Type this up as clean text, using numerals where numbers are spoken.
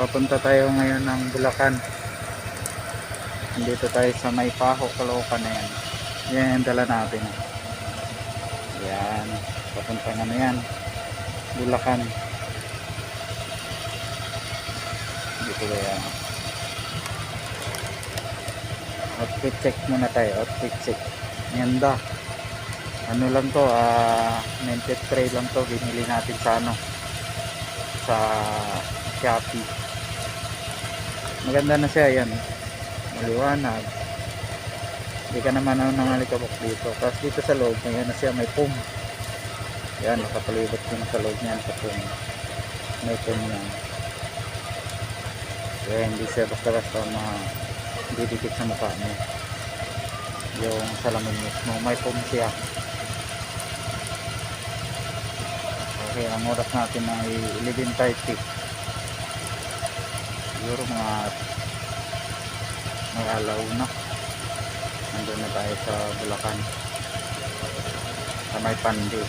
papunta tayo ngayon ng Bulacan. Dito tayo sa May Paho, Caloocan na yan. Yan yung dala natin. Yan, papunta nga na yan Bulacan. Dito ba yan? Outfit check muna tayo. Outfit check. Ganda. Ano lang to, 93 lang to. Binili natin sa ano, sa Shopee. Maganda na siya yan. Maliwanag. Hindi ka naman nangalikabok dito. Tapos dito sa loob, ngayon na siya may foam. Yan, nakapalibot din sa loob niyan sa foam. May foam yan. Kaya hindi siya basta-basta didikit sa mukha niya. Yung salamin mismo, may foam siya. Okay, ang oras natin ay 11:30. Siguro mga may alaw na. Nandun na tayo sa Bulacan, sa may Pandi.